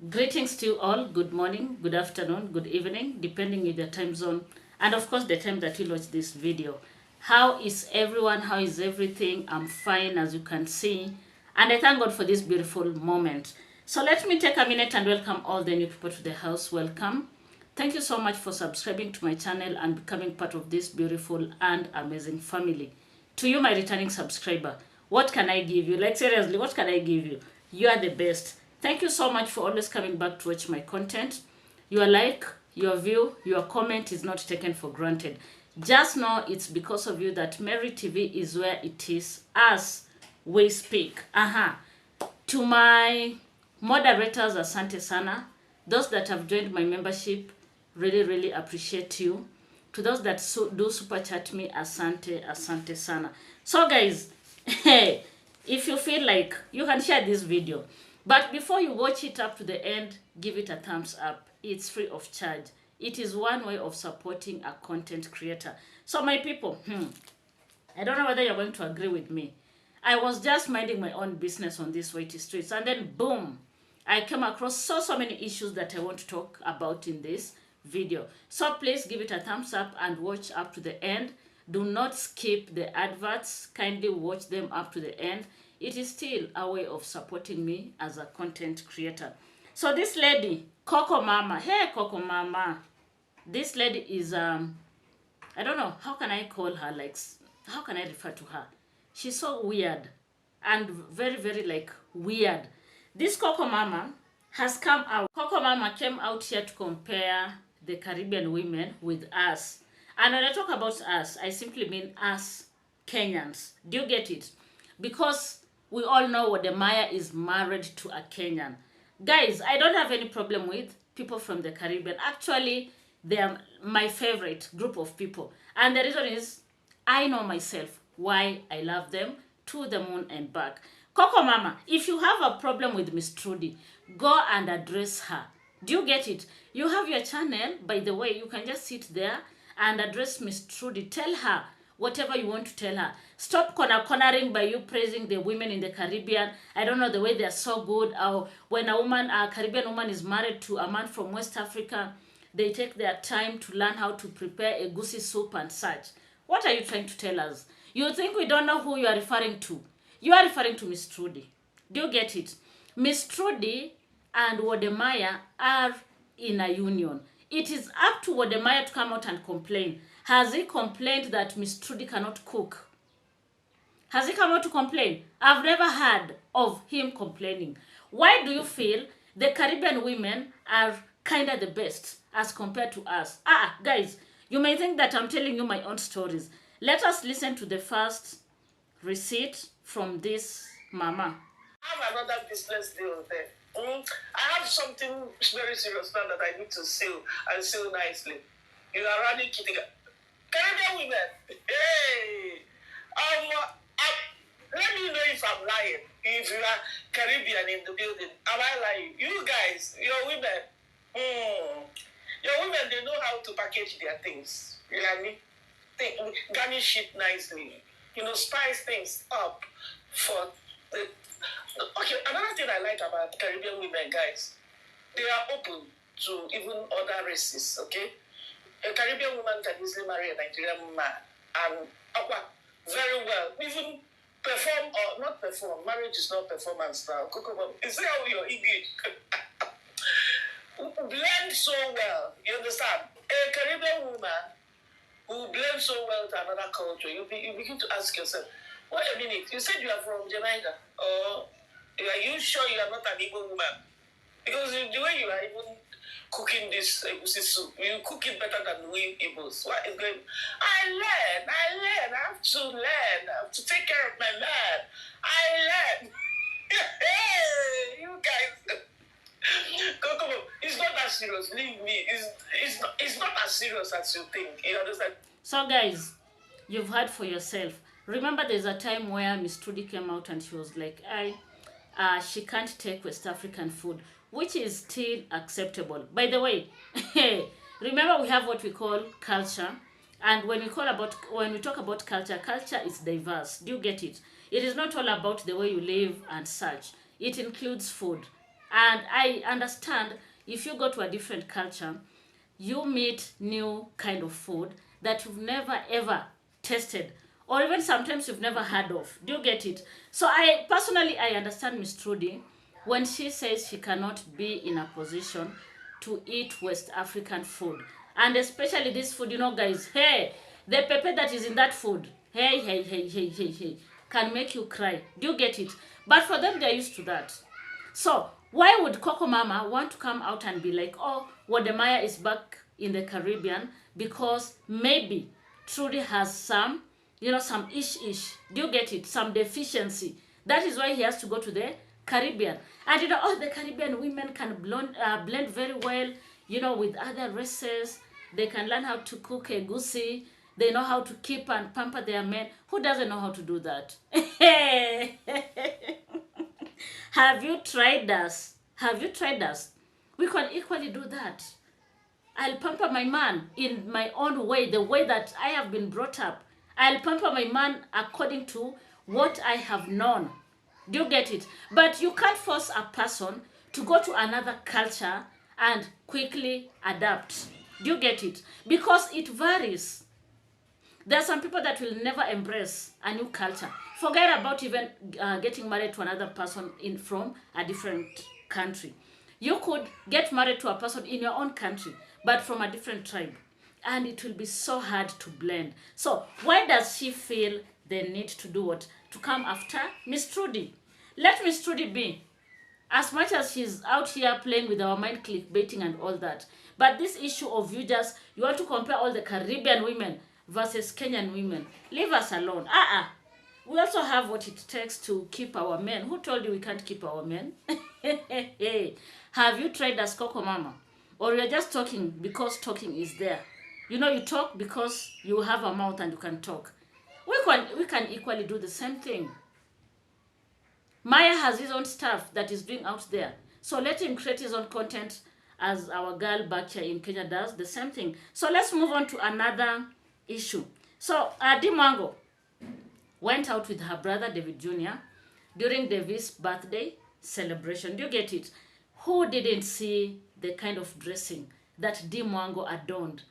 Greetings to you all. Good morning, good afternoon, good evening, depending on the time zone, and of course the time that you watch this video. How is everyone? How is everything? I'm fine, as you can see, and I thank God for this beautiful moment. So let me take a minute and welcome all the new people to the house. Welcome. Thank you so much for subscribing to my channel and becoming part of this beautiful and amazing family. To you, my returning subscriber, what can I give you? Like seriously, what can I give you? You are the best. Thank you so much for always coming back to watch my content. Your like, your view, your comment is not taken for granted. Just know it's because of you that Mary TV is where it is as we speak. To my moderators, asante sana. Those that have joined my membership, really appreciate you. To those that do super chat me, asante sana. So guys, hey, if you feel like you can share this video, but before you watch it up to the end, give it a thumbs up. It's free of charge. It is one way of supporting a content creator. So my people, I don't know whether you're going to agree with me. I was just minding my own business on these whitey streets, and then boom, I came across so many issues that I want to talk about in this video. So please give it a thumbs up and watch up to the end. Do not skip the adverts. Kindly watch them up to the end. It is still a way of supporting me as a content creator. So this lady, Coco Mama. Hey, Coco Mama. This lady is, I don't know, how can I call her? Like, how can I refer to her? She's so weird and very like weird. This Coco Mama has come out. Coco Mama came out here to compare the Caribbean women with us. And when I talk about us, I simply mean us Kenyans. Do you get it? Because we all know what the Maya is married to a Kenyan. Guys, I don't have any problem with people from the Caribbean. Actually, they are my favorite group of people. And the reason is, I know myself why I love them to the moon and back. Coco Mama, if you have a problem with Miss Trudy, go and address her. Do you get it? You have your channel, by the way, you can just sit there and address Miss Trudy. Tell her whatever you want to tell her. Stop cornering by you praising the women in the Caribbean. I don't know, the way they're so good. Or when a Caribbean woman is married to a man from West Africa, they take their time to learn how to prepare a goosey soup and such. What are you trying to tell us? You think we don't know who you are referring to? You are referring to Miss Trudy. Do you get it? Miss Trudy and Wodemaya are in a union. It is up to Wodemaya to come out and complain. Has he complained that Miss Trudy cannot cook? Has he come out to complain? I've never heard of him complaining. Why do you feel the Caribbean women are kind of the best as compared to us? Guys, you may think that I'm telling you my own stories. Let us listen to the first receipt from this mama. I have another business deal there. I have something very serious now that I need to seal and seal nicely. You are running kidding. Caribbean women, hey, let me know if I'm lying. If you are Caribbean in the building, am I lying? You guys, your women, they know how to package their things. You know what I mean? Garnish it nicely. Spice things up for the. Okay, another thing I like about Caribbean women, guys, they are open to even other races. Okay. A Caribbean woman can easily marry a Nigerian man and very well. Even perform or not perform. Marriage is not performance now. Coco, is that how your English blend so well? You understand? A Caribbean woman who blends so well to another culture, you begin to ask yourself, wait a minute, you said you are from Jamaica. Or are you sure you are not an Igbo woman? Because the way you are even cooking this soup, you cook it better than we Igbos. What is going? I learn. I have to learn. I have to take care of my man. I learn. Hey, you guys. Coco, it's not that serious. Leave me. It's not as serious as you think. You understand? So guys, you've heard for yourself. Remember there's a time where Miss Trudy came out and she was like, she can't take West African food, which is still acceptable. By the way, remember we have what we call culture. And when we talk about culture, culture is diverse. Do you get it? It is not all about the way you live and such. It includes food. And I understand if you go to a different culture, you meet new kind of food that you've never ever tasted, or even sometimes you've never heard of. Do you get it? So I personally, I understand Miss Trudy when she says she cannot be in a position to eat West African food, and especially this food, guys, hey, the pepper that is in that food, hey, can make you cry. Do you get it? But for them, they're used to that. So why would Coco Mama want to come out and be like, oh, Wodemaya is back in the Caribbean because maybe Trudy has some ish. Do you get it? Some deficiency. That is why he has to go to the Caribbean. And the Caribbean women can blend very well, with other races. They can learn how to cook a goosey. They know how to keep and pamper their men. Who doesn't know how to do that? Have you tried us? Have you tried us? We can equally do that. I'll pamper my man in my own way, the way that I have been brought up. I'll pamper my man according to what I have known. Do you get it? But you can't force a person to go to another culture and quickly adapt. Do you get it? Because it varies. There are some people that will never embrace a new culture. Forget about even getting married to another person from a different country. You could get married to a person in your own country, but from a different tribe. And it will be so hard to blend. So why does she feel the need to do what? To come after Miss Trudy. Let Miss Trudy be. As much as she's out here playing with our mind clickbaiting and all that. But this issue of you want to compare all the Caribbean women versus Kenyan women. Leave us alone. We also have what it takes to keep our men. Who told you we can't keep our men? Have you tried as Coco Mama? Or you're just talking because talking is there? You talk because you have a mouth and you can talk. We can equally do the same thing. Maya has his own stuff that he's doing out there. So let him create his own content as our girl back here in Kenya does the same thing. So let's move on to another issue. So Dimango went out with her brother David Jr. during David's birthday celebration. Do you get it? Who didn't see the kind of dressing that Dimango adorned?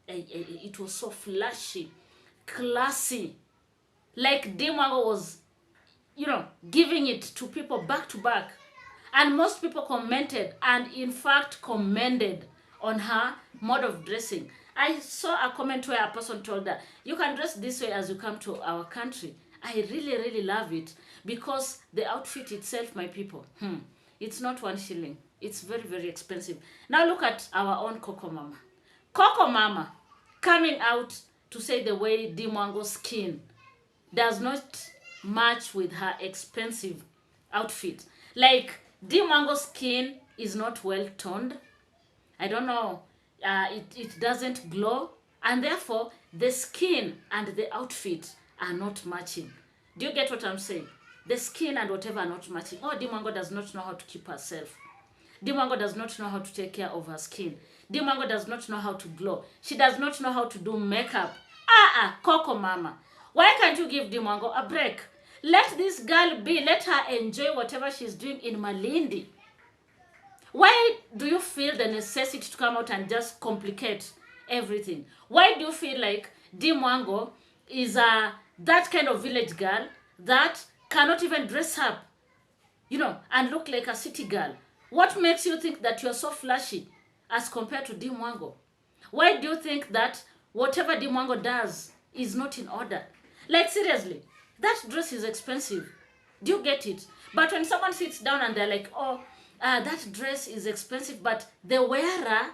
It was so flashy, classy. Like Dimango was, giving it to people back to back. And most people commented and in fact commended on her mode of dressing. I saw a comment where a person told her, you can dress this way as you come to our country. I really, really love it because the outfit itself, my people, it's not 1 shilling. It's very, very expensive. Now look at our own Coco Mama. Coco Mama coming out to say the way Dimango's skin does not match with her expensive outfit. Like, Dimango's skin is not well toned. I don't know. It doesn't glow. And therefore, the skin and the outfit are not matching. Do you get what I'm saying? The skin and whatever are not matching. Oh, Dimango does not know how to keep herself. Dimango does not know how to take care of her skin. Dimango does not know how to glow. She does not know how to do makeup. Coco Mama. Why can't you give Dimango a break? Let this girl be. Let her enjoy whatever she's doing in Malindi. Why do you feel the necessity to come out and just complicate everything? Why do you feel like Dimango is that kind of village girl that cannot even dress up, and look like a city girl? What makes you think that you're so flashy as compared to Dimango? Why do you think that whatever Dimango does is not in order? Like, seriously, that dress is expensive. Do you get it? But when someone sits down and they're like, that dress is expensive, but the wearer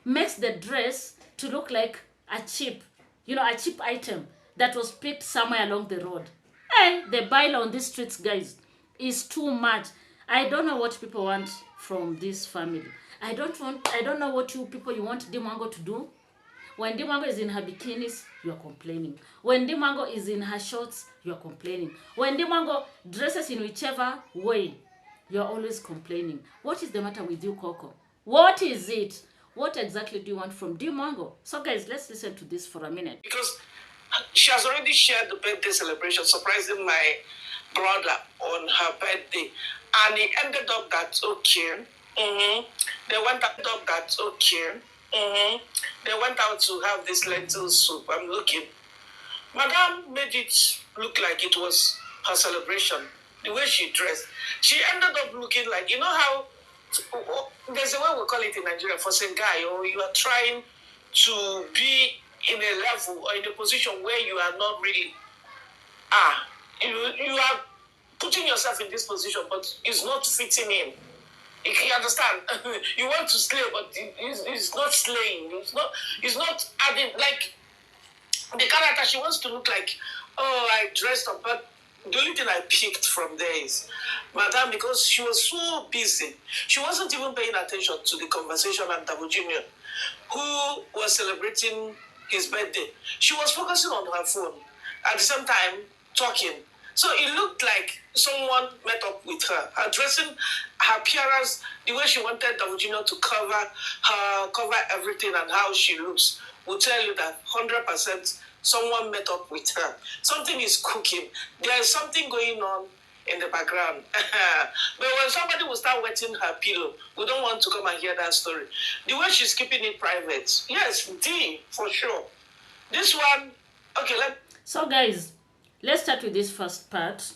makes the dress to look like a cheap item that was picked somewhere along the road. And the bile on these streets, guys, is too much. I don't know what people want from this family. I don't know what you want Dimango to do. When Dimango is in her bikinis, you are complaining. When Dimango is in her shorts, you are complaining. When Dimango dresses in whichever way, you are always complaining. What is the matter with you, Coco? What is it? What exactly do you want from Dimango? So guys, let's listen to this for a minute. Because she has already shared the birthday celebration, surprising my brother on her birthday. And it ended up that, okay, they went up that, okay, they went out to have this lentil soup. I'm looking. Madame made it look like it was her celebration. The way she dressed. She ended up looking like, you know how, there's a way we call it in Nigeria, for a guy, or you are trying to be in a level or in a position where you are not really, you are putting yourself in this position, but it's not fitting in. You understand? You want to slay, but it's not slaying. It's not adding, like, the character, she wants to look like, oh, I dressed up, but the only thing I picked from there is Madame, because she was so busy, she wasn't even paying attention to the conversation at Double Junior, who was celebrating his birthday. She was focusing on her phone at the same time talking. So it looked like someone met up with her. Her dressing, her appearance, the way she wanted Double Junior to cover everything and how she looks, will tell you that 100% someone met up with her. Something is cooking. There is something going on in the background. But when somebody will start wetting her pillow, we don't want to come and hear that story. The way she's keeping it private. Yes, D, for sure. This one, okay, So guys, let's start with this first part.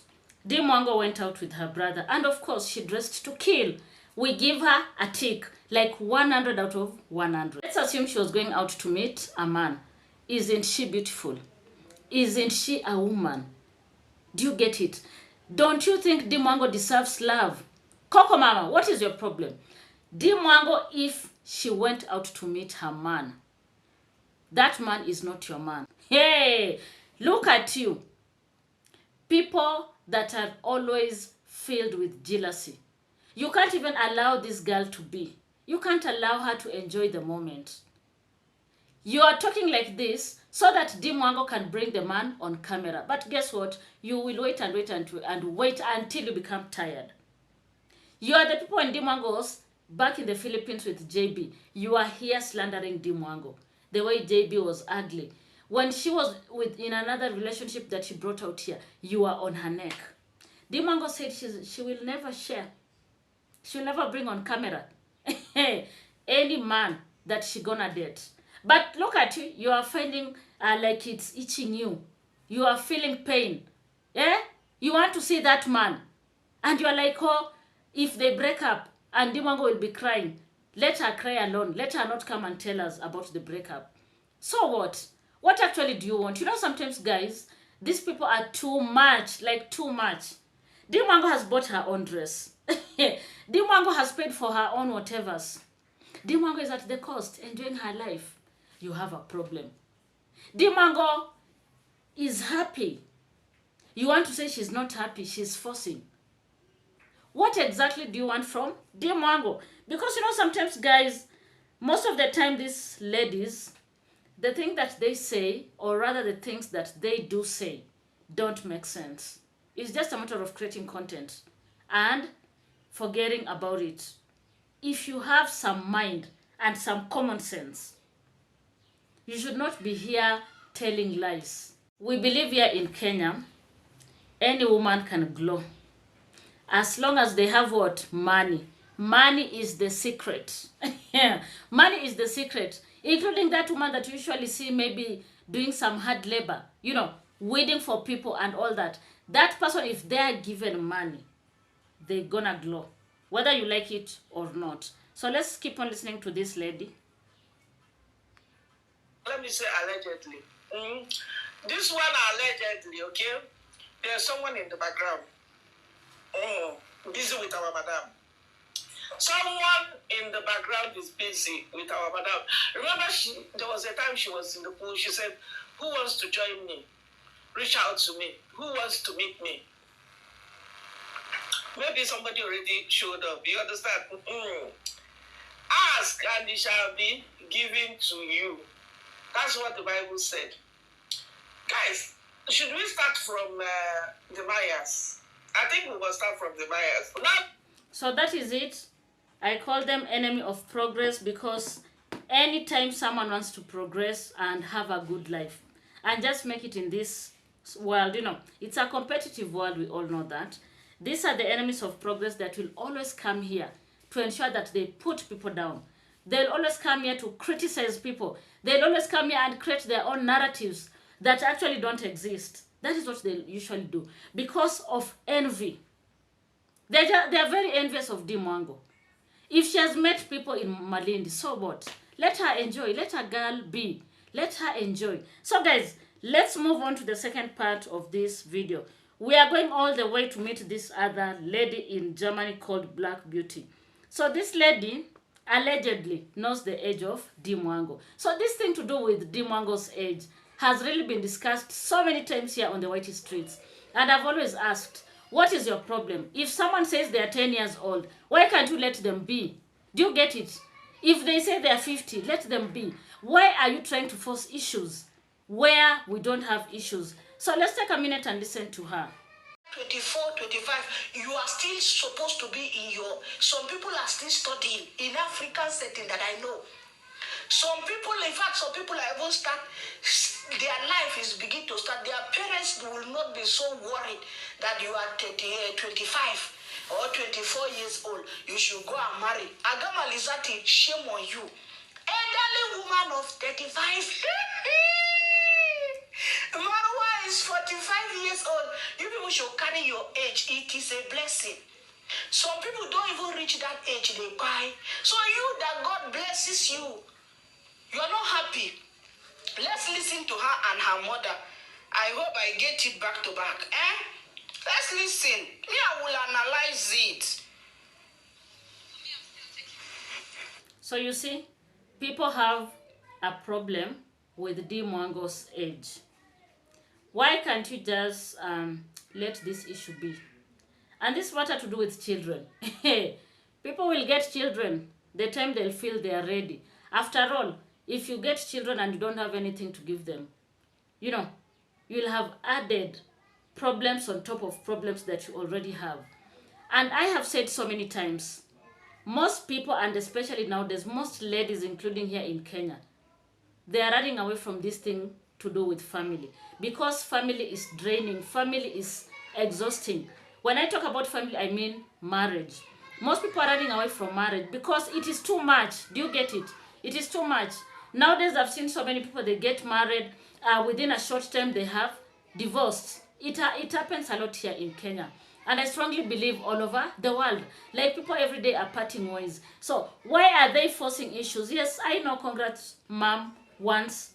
Dimango went out with her brother, and of course, she dressed to kill. We give her a tick, like 100 out of 100. Let's assume she was going out to meet a man. Isn't she beautiful? Isn't she a woman? Do you get it? Don't you think Dimango deserves love? Coco Mama, what is your problem? Dimango, if she went out to meet her man, that man is not your man. Hey, look at you. People that are always filled with jealousy. You can't even allow this girl to be. You can't allow her to enjoy the moment. You are talking like this so that Dimango can bring the man on camera. But guess what? You will wait and wait and wait until you become tired. You are the people in Dimango's back in the Philippines with JB. You are here slandering Dimango. The way JB was ugly. When she was in another relationship that she brought out here, you are on her neck. Dimango said she will never share. She'll never bring on camera any man that she gonna date. But look at you. You are finding like it's itching you. You are feeling pain. Yeah? You want to see that man. And you are like, oh, if they break up and Dimango will be crying, let her cry alone. Let her not come and tell us about the breakup. So what? What actually do you want? You know, sometimes, guys, these people are too much, like too much. Dimango has bought her own dress. Dimango has paid for her own whatevers. Dimango is at the coast, enjoying her life. You have a problem. Dimango is happy. You want to say she's not happy, she's forcing. What exactly do you want from Dimango? Because, you know, sometimes, guys, most of the time, these ladies, the thing that they say, or rather the things that they do say, don't make sense. It's just a matter of creating content and forgetting about it. If you have some mind and some common sense, you should not be here telling lies. We believe here in Kenya, any woman can glow. As long as they have what? Money. Money is the secret. Money is the secret. Including that woman that you usually see maybe doing some hard labor, you know, waiting for people and all that. That person, if they are given money, they're gonna glow, whether you like it or not. So let's keep on listening to this lady. Let me say allegedly. This one allegedly, okay? There's someone in the background. Busy with our madam. Someone in the background is busy with our madam. Remember, there was a time she was in the pool. She said, who wants to join me? Reach out to me. Who wants to meet me? Maybe somebody already showed up. You understand? Ask and it shall be given to you. That's what the Bible said. Guys, should we start from the Mayas? I think we must start from the Mayas. So that is it. I call them enemy of progress because anytime someone wants to progress and have a good life and just make it in this world, you know, it's a competitive world, we all know that. These are the enemies of progress that will always come here to ensure that they put people down. They'll always come here to criticize people. They'll always come here and create their own narratives that actually don't exist. That is what they usually do. Because of envy. They are very envious of Dimango. If she has met people in Malindi, so what? Let her enjoy. Let her girl be. Let her enjoy. So guys, let's move on to the second part of this video. We are going all the way to meet this other lady in Germany called Black Beauty. So this lady allegedly knows the age of Dimango. So this thing to do with Dimango's age has really been discussed so many times here on the Whitey streets. And I've always asked, what is your problem? If someone says they are 10 years old, why can't you let them be? Do you get it? If they say they are 50, let them be. Why are you trying to force issues where we don't have issues? So let's take a minute and listen to her. 24, 25, you are still supposed to be in your... Some people are still studying in African setting that I know. Some people, in fact, some people are even start, their life is begin to start. Their parents will not be so worried that you are 25 or 24 years old. You should go and marry. Agama Lizati, shame on you. Elderly woman of 35. Marwa is 45 years old. You people should carry your age. It is a blessing. Some people don't even reach that age, they cry. So you that God blesses you, you are not happy. Let's listen to her and her mother. I hope I get it back to back. Let's listen. Me, I will analyze it. So you see, people have a problem with Dimango's age. Why can't you just let this issue be? And this matter to do with children. People will get children the time they'll feel they are ready. After all, if you get children and you don't have anything to give them, you know, you'll have added problems on top of problems that you already have. And I have said so many times, most people, and especially nowadays, most ladies, including here in Kenya, they are running away from this thing to do with family. Because family is draining, family is exhausting. When I talk about family, I mean marriage. Most people are running away from marriage because it is too much. Do you get it? It is too much. Nowadays, I've seen so many people, they get married, within a short time they have divorced. It happens a lot here in Kenya. And I strongly believe all over the world. Like people every day are parting ways. So why are they forcing issues? Yes, I know, congrats, mom wants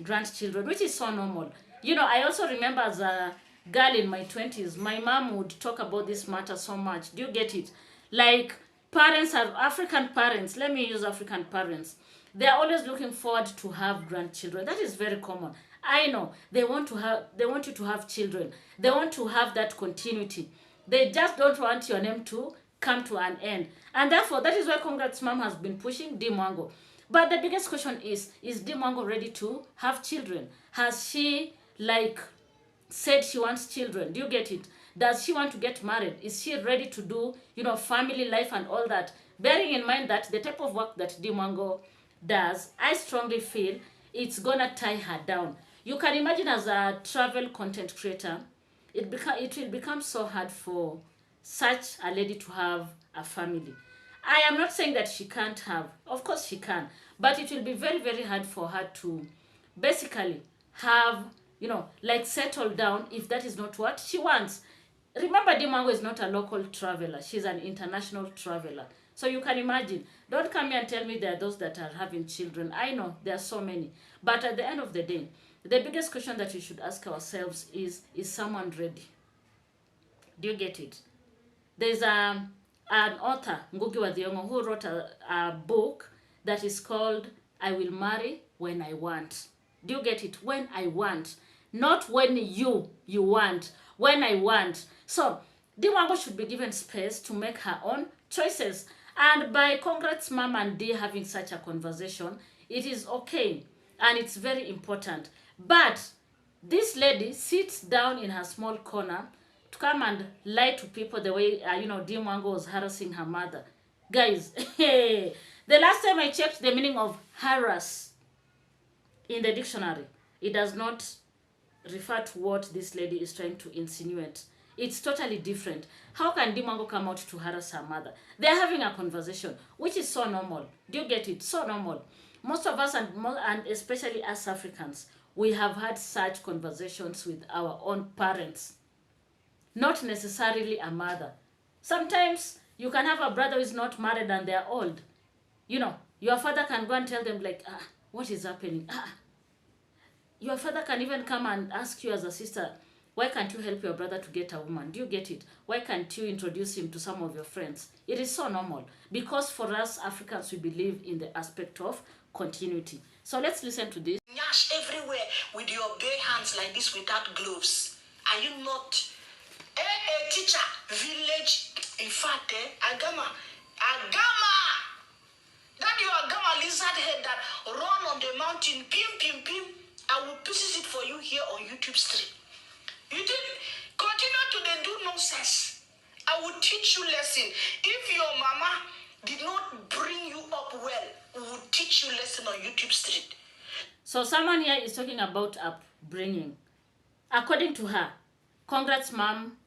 grandchildren, which is so normal. You know, I also remember as a girl in my 20s, my mom would talk about this matter so much. Do you get it? Like parents are African parents. Let me use African parents. They are always looking forward to have grandchildren. That is very common. I know they want you to have children. They want to have that continuity. They just don't want your name to come to an end. And therefore, that is why Congrats Mom has been pushing Dimango. But the biggest question is Dimango ready to have children? Has she, like, said she wants children? Do you get it? Does she want to get married? Is she ready to do, you know, family life and all that? Bearing in mind that the type of work that Dimango does, I strongly feel it's gonna tie her down. You can imagine as a travel content creator, it will become so hard for such a lady to have a family. I am not saying that she can't have. Of course she can. But it will be very, very hard for her to basically have, you know, like settle down if that is not what she wants. Remember, Dimango is not a local traveler. She's an international traveler. So you can imagine. Don't come here and tell me there are those that are having children. I know there are so many. But at the end of the day, the biggest question that we should ask ourselves is someone ready? Do you get it? There's an author, Ngugi wa Thiong'o, who wrote a book that is called I Will Marry When I Want. Do you get it? When I want. Not when you want. When I want. So, Dimango should be given space to make her own choices. And by Congrats Mom and Dee having such a conversation, it is okay. And it's very important. But this lady sits down in her small corner to come and lie to people the way, Dimango was harassing her mother. Guys, the last time I checked the meaning of harass in the dictionary, it does not refer to what this lady is trying to insinuate. It's totally different. How can Dimango come out to harass her mother? They're having a conversation, which is so normal. Do you get it? So normal. Most of us, and especially us Africans, we have had such conversations with our own parents. Not necessarily a mother. Sometimes you can have a brother who is not married and they're old. You know, your father can go and tell them like, what is happening? Your father can even come and ask you as a sister, why can't you help your brother to get a woman? Do you get it? Why can't you introduce him to some of your friends? It is so normal. Because for us Africans, we believe in the aspect of continuity. So let's listen to this. Nyash everywhere with your bare hands like this without gloves. Are you not a teacher? Village, in fact, Agama. That your Agama lizard head that run on the mountain, pim. I will pieces it for you here on YouTube stream. You didn't continue to do nonsense. I will teach you lesson. If your mama did not bring you up well, we will teach you lesson on YouTube street. So someone here is talking about upbringing. According to her, congrats mom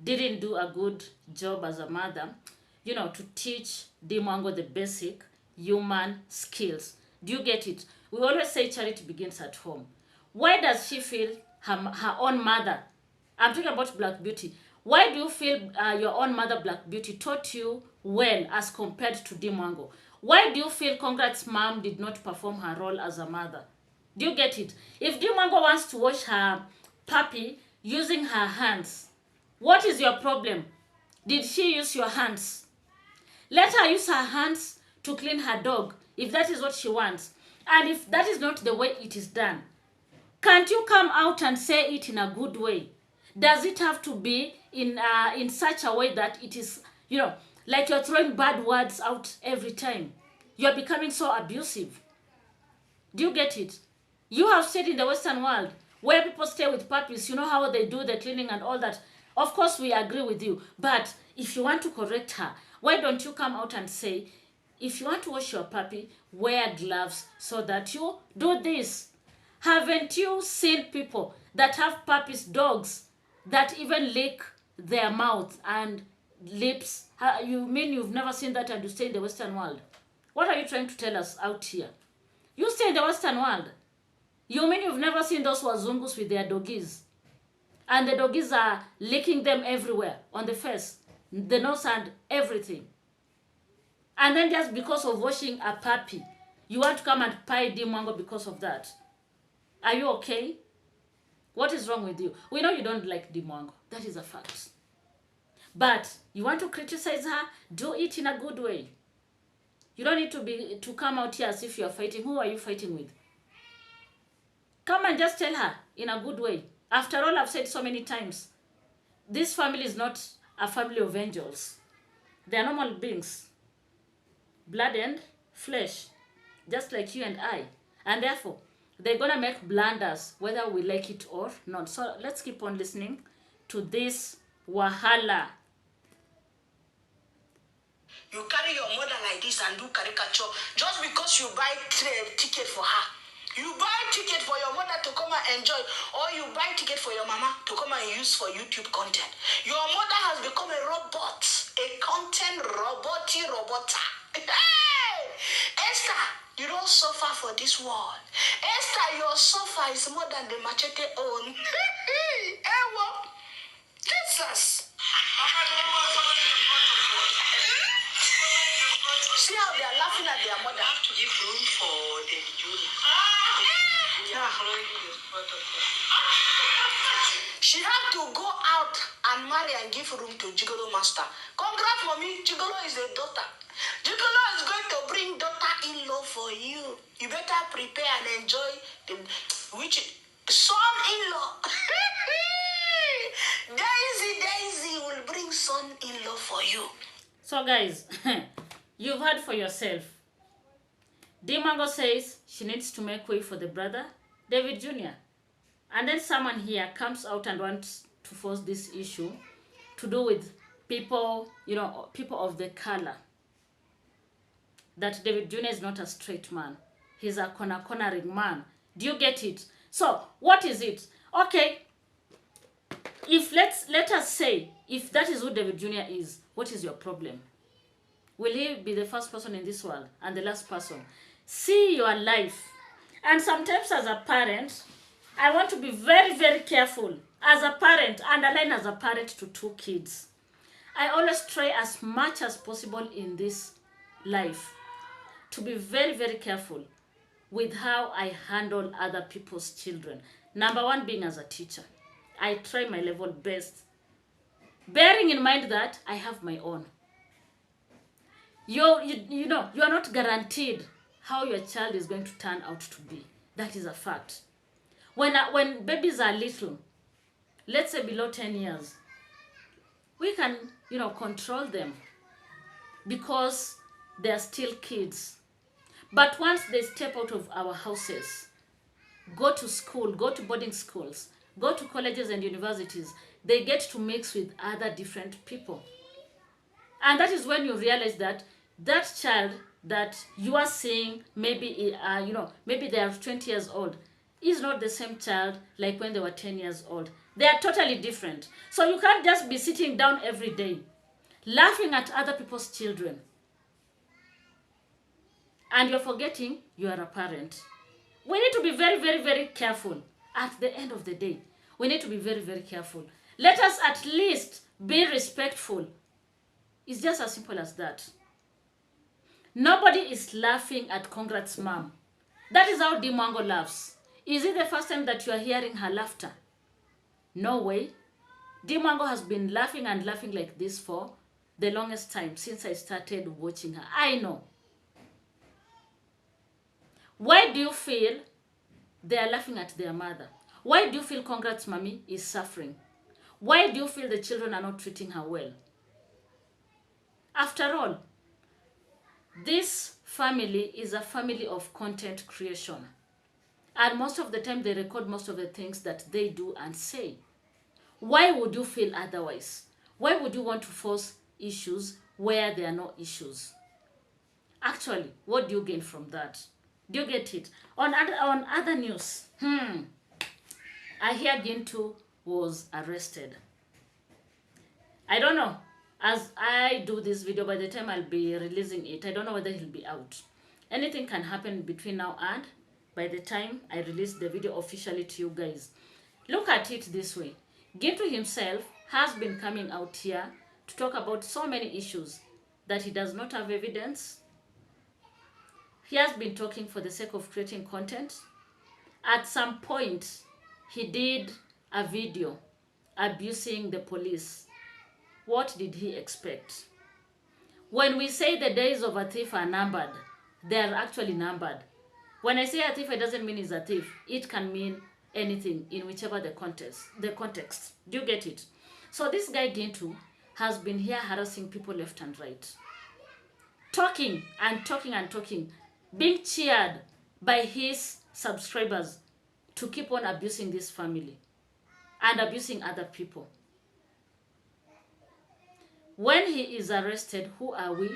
didn't do a good job as a mother, you know, to teach Dimango the basic human skills. Do you get it? We always say charity begins at home. Why does she feel her own mother, I'm talking about Black Beauty, why do you feel your own mother Black Beauty taught you well as compared to Dimango? Why do you feel Congrats mom did not perform her role as a mother? Do you get it? If Dimango wants to wash her puppy using her hands, what is your problem? Did she use your hands? Let her use her hands to clean her dog if that is what she wants. And if that is not the way it is done, can't you come out and say it in a good way? Does it have to be in such a way that it is, you know, like you're throwing bad words out every time? You're becoming so abusive. Do you get it? You have stayed in the Western world where people stay with puppies. You know how they do the cleaning and all that. Of course, we agree with you. But if you want to correct her, why don't you come out and say, if you want to wash your puppy, wear gloves so that you do this. Haven't you seen people that have puppies, dogs, that even lick their mouth and lips? You mean you've never seen that and you stay in the Western world? What are you trying to tell us out here? You stay in the Western world. You mean you've never seen those wazungus with their doggies? And the doggies are licking them everywhere, on the face, the nose and everything. And then just because of washing a puppy, you want to come and pie Dimango because of that. Are you okay? What is wrong with you? We know you don't like Dimango. That is a fact. But you want to criticize her, do it in a good way. You don't need to come out here as if you're fighting. Who are you fighting with? Come and just tell her in a good way. After all, I've said so many times, this family is not a family of angels. They are normal beings. Blood and flesh, just like you and I. And therefore, they're going to make blunders, whether we like it or not. So let's keep on listening to this wahala. You carry your mother like this and do caricature just because you buy ticket for her. You buy ticket for your mother to come and enjoy, or you buy ticket for your mama to come and use for YouTube content. Your mother has become a robot, a content robota. Hey! Esther, you don't suffer for this world. Esther, your suffer is more than the machete own. Ewo, Jesus. See how they are laughing at their mother. I have to give room for the junior. She had to go out and marry and give room to Gigolo Master. Congrats, mommy. Gigolo is a daughter. Gigolo is going to bring daughter-in-law for you. You better prepare and enjoy the son-in-law. Daisy will bring son-in-law for you. So guys, you've heard for yourself. Dimango says she needs to make way for the brother, David Jr. And then someone here comes out and wants to force this issue to do with people, you know, people of the color. That David Jr. is not a straight man. He's a cornering man. Do you get it? So, what is it? Okay, if let us say, if that is who David Jr. is, what is your problem? Will he be the first person in this world and the last person? See your life. And sometimes as a parent, I want to be very, very careful. As a parent, underline as a parent to 2 kids. I always try as much as possible in this life to be very, very careful with how I handle other people's children. Number 1 being as a teacher. I try my level best. Bearing in mind that I have my own. You know, you are not guaranteed how your child is going to turn out to be. That is a fact. When babies are little, let's say below 10 years, we can, control them because they are still kids. But once they step out of our houses, go to school, go to boarding schools, go to colleges and universities, they get to mix with other different people. And that is when you realize that that child that you are seeing, maybe maybe they are 20 years old, is not the same child like when they were 10 years old. They are totally different. So you can't just be sitting down every day laughing at other people's children and you're forgetting you are a parent. We need to be very, very, very careful. At the end of the day, we need to be very, very careful. Let us at least be respectful. It's just as simple as that. Nobody is laughing at Congrats Mom. That is how Dimango laughs. Is it the first time that you are hearing her laughter? No way. Dimango has been laughing and laughing like this for the longest time since I started watching her. I know. Why do you feel they are laughing at their mother? Why do you feel Congrats Mommy is suffering? Why do you feel the children are not treating her well? After all, this family is a family of content creation. And most of the time they record most of the things that they do and say. Why would you feel otherwise? Why would you want to force issues where there are no issues? Actually, what do you gain from that? Do you get it? On other news, I hear Gintu was arrested. I don't know. As I do this video, by the time I'll be releasing it, I don't know whether he'll be out. Anything can happen between now and by the time I release the video officially to you guys. Look at it this way. Gintu himself has been coming out here to talk about so many issues that he does not have evidence. He has been talking for the sake of creating content. At some point, he did a video abusing the police. What did he expect? When we say the days of a thief are numbered, they are actually numbered. When I say a thief, it doesn't mean he's a thief. It can mean anything in whichever the context. Do you get it? So this guy Gintu has been here harassing people left and right. Talking and talking and talking. Being cheered by his subscribers to keep on abusing this family and abusing other people. When he is arrested, who are we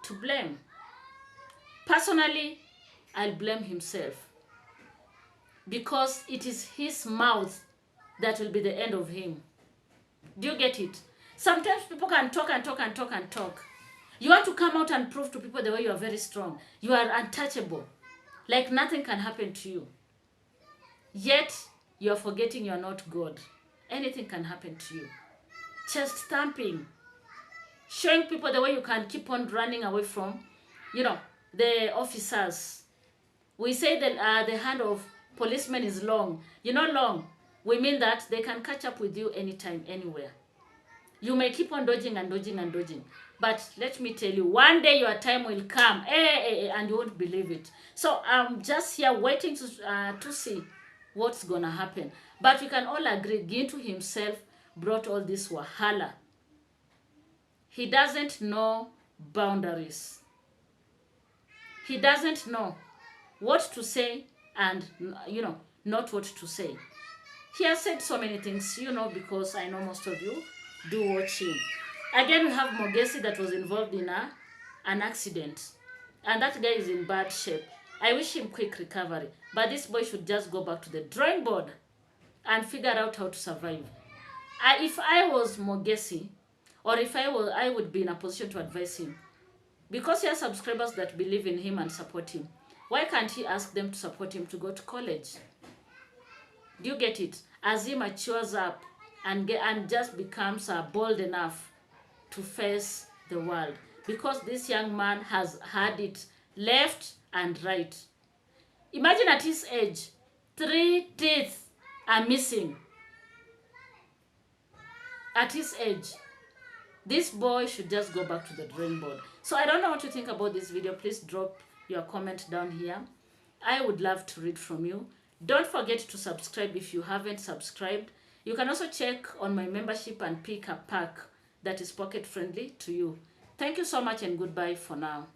to blame? Personally, I'll blame himself because it is his mouth that will be the end of him. Do you get it? Sometimes people can talk and talk and talk and talk. You want to come out and prove to people the way you are very strong. You are untouchable. Like nothing can happen to you. Yet, you are forgetting you are not God. Anything can happen to you. Chest thumping. Showing people the way you can keep on running away from, the officers. We say that the hand of policemen is long. Long. We mean that they can catch up with you anytime, anywhere. You may keep on dodging and dodging and dodging. But let me tell you, one day your time will come, and you won't believe it. So I'm just here waiting to see what's going to happen. But we can all agree, Gintu himself brought all this wahala. He doesn't know boundaries. He doesn't know what to say and, not what to say. He has said so many things, because I know most of you do watch him. Again, we have Mogesi that was involved in an accident. And that guy is in bad shape. I wish him quick recovery. But this boy should just go back to the drawing board and figure out how to survive. If I was Mogesi, or if I would be in a position to advise him, because he has subscribers that believe in him and support him, why can't he ask them to support him to go to college? Do you get it? As he matures up and just becomes bold enough to face the world. Because this young man has had it left and right. Imagine at his age, 3 teeth are missing. At his age, this boy should just go back to the drawing board. So I don't know what you think about this video. Please drop your comment down here. I would love to read from you. Don't forget to subscribe if you haven't subscribed. You can also check on my membership and pick a pack that is pocket friendly to you. Thank you so much and goodbye for now.